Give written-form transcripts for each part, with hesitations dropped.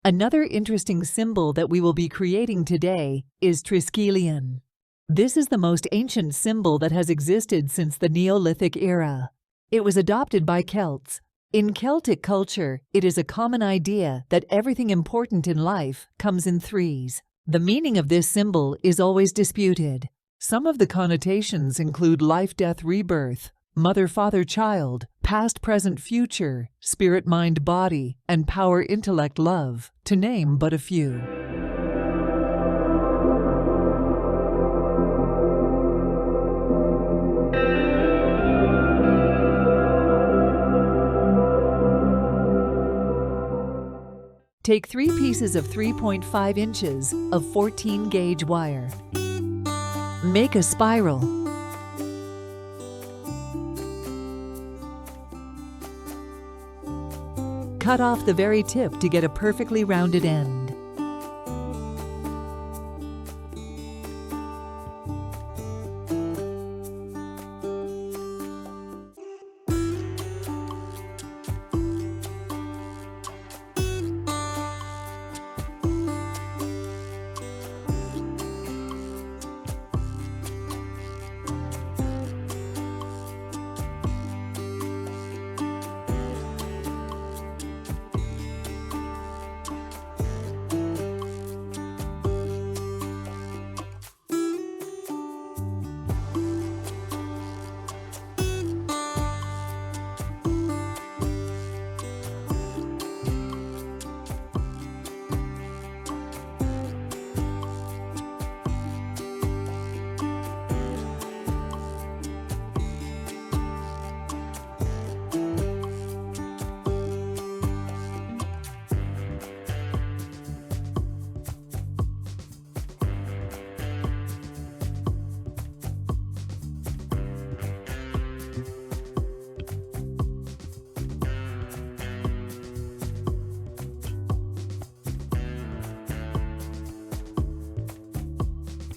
Another interesting symbol that we will be creating today is Triskelion. This is the most ancient symbol that has existed since the Neolithic era. It was adopted by Celts. In Celtic culture, it is a common idea that everything important in life comes in threes. The meaning of this symbol is always disputed. Some of the connotations include life, death, rebirth, mother, father, child, past, present, future, spirit, mind, body, and power, intellect, love, to name but a few. Take 3 pieces of 3.5 inches of 14-gauge wire. Make a spiral. Cut off the very tip to get a perfectly rounded end.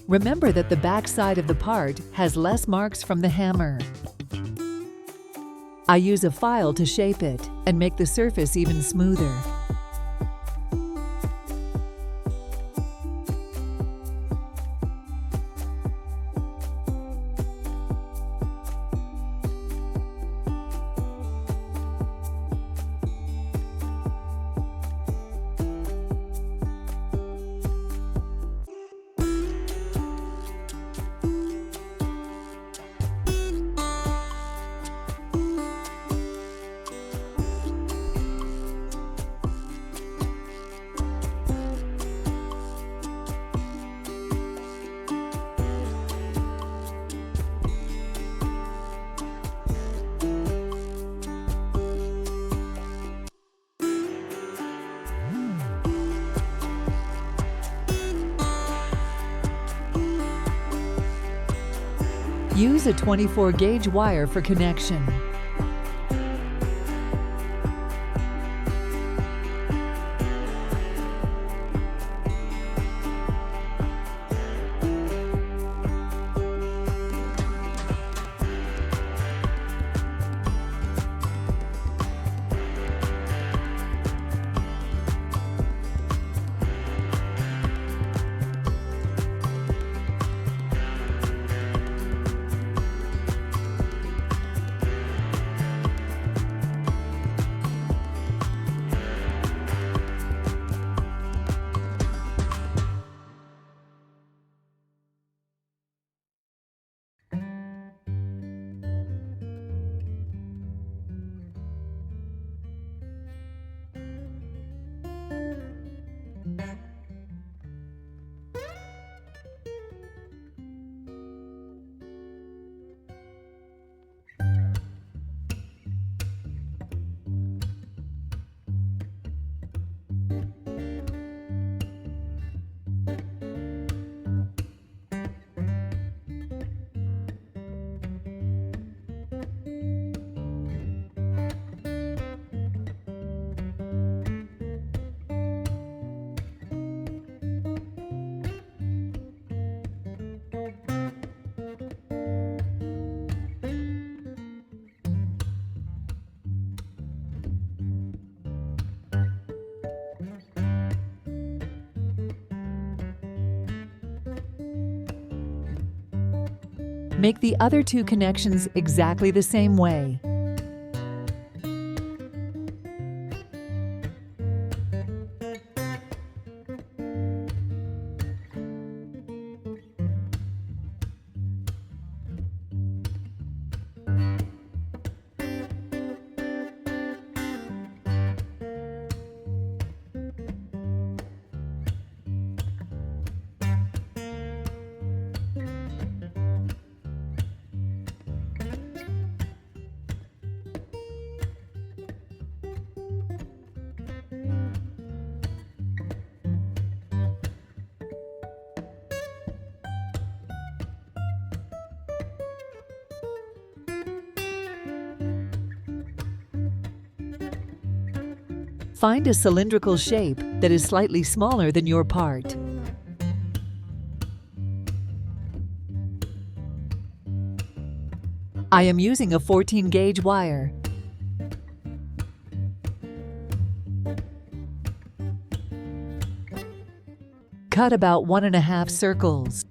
Remember that the back side of the part has less marks from the hammer. I use a file to shape it and make the surface even smoother. Use a 24-gauge wire for connection. Make the other two connections exactly the same way. Find a cylindrical shape that is slightly smaller than your part. I am using a 14-gauge wire. Cut about 1½ circles.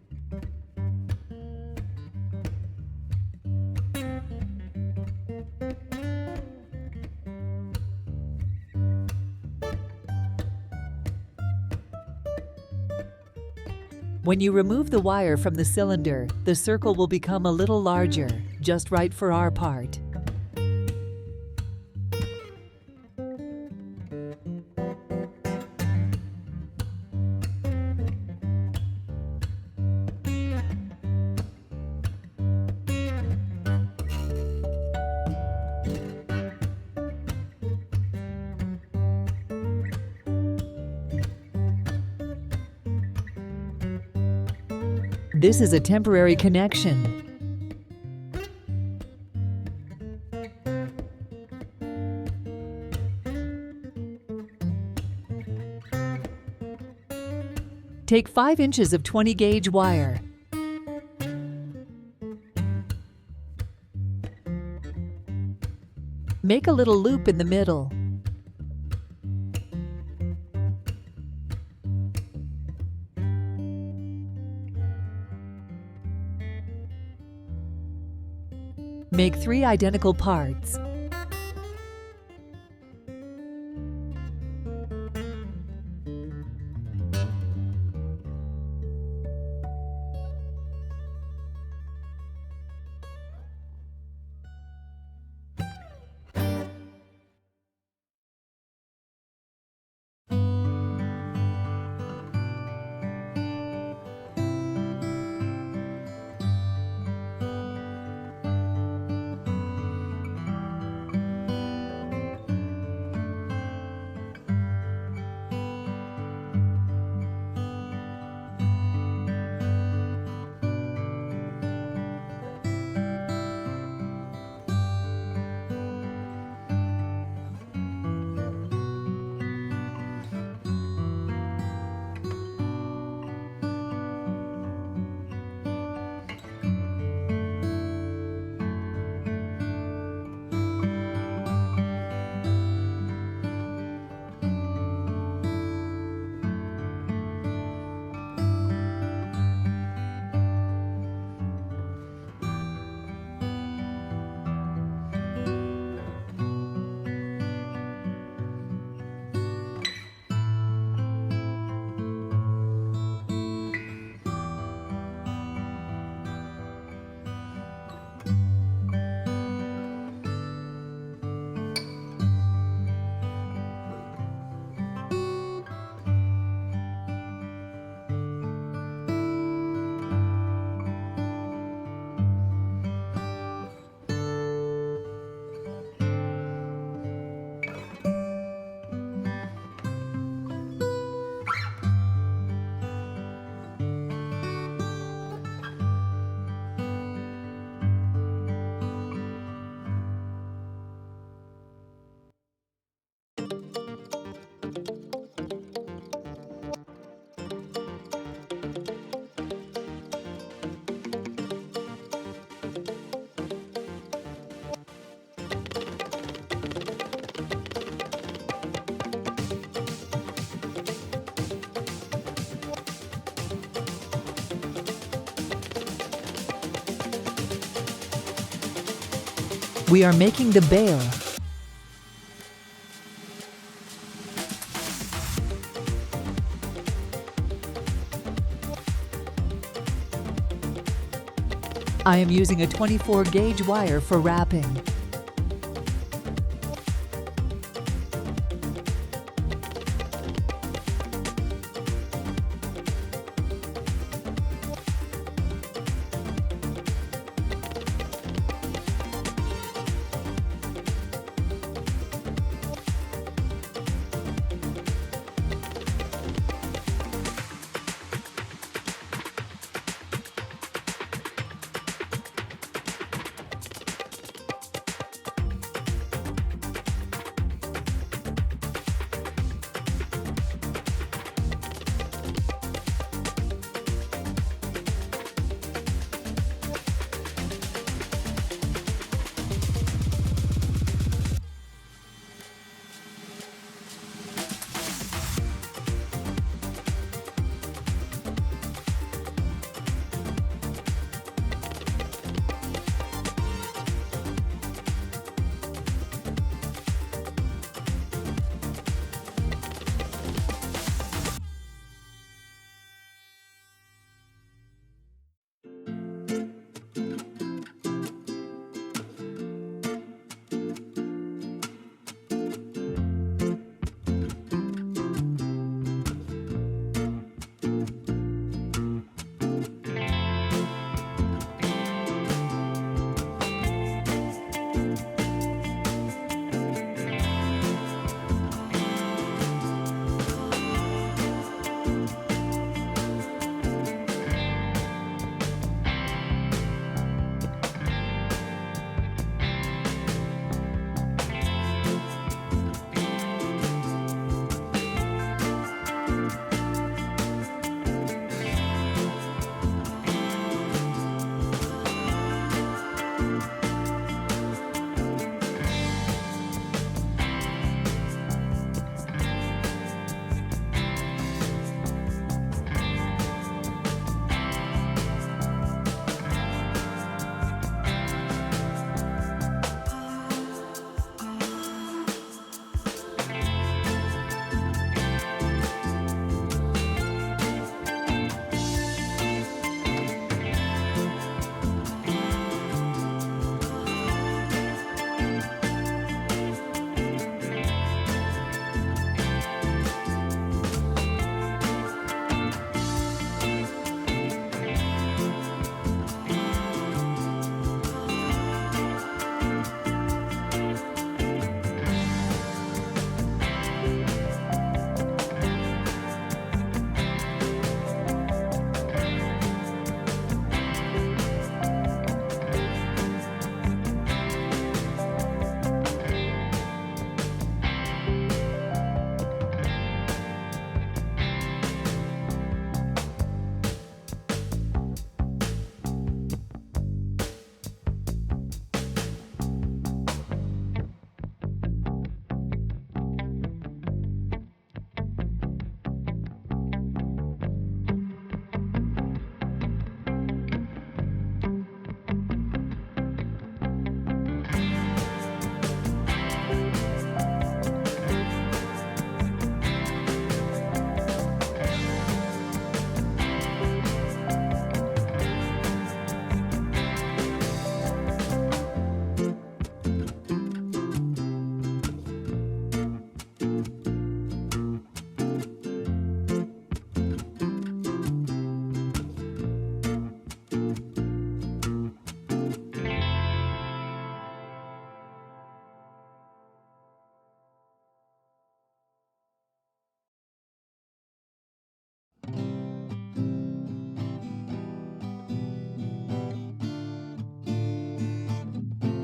When you remove the wire from the cylinder, the circle will become a little larger, just right for our part. This is a temporary connection. Take 5 inches of 20-gauge wire. Make a little loop in the middle. Make 3 identical parts. We are making the bale. I am using a 24 gauge wire for wrapping.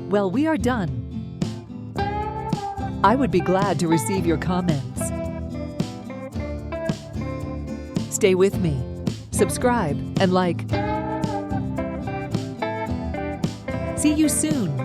Well, we are done. I would be glad to receive your comments. Stay with me, subscribe, and like. See you soon.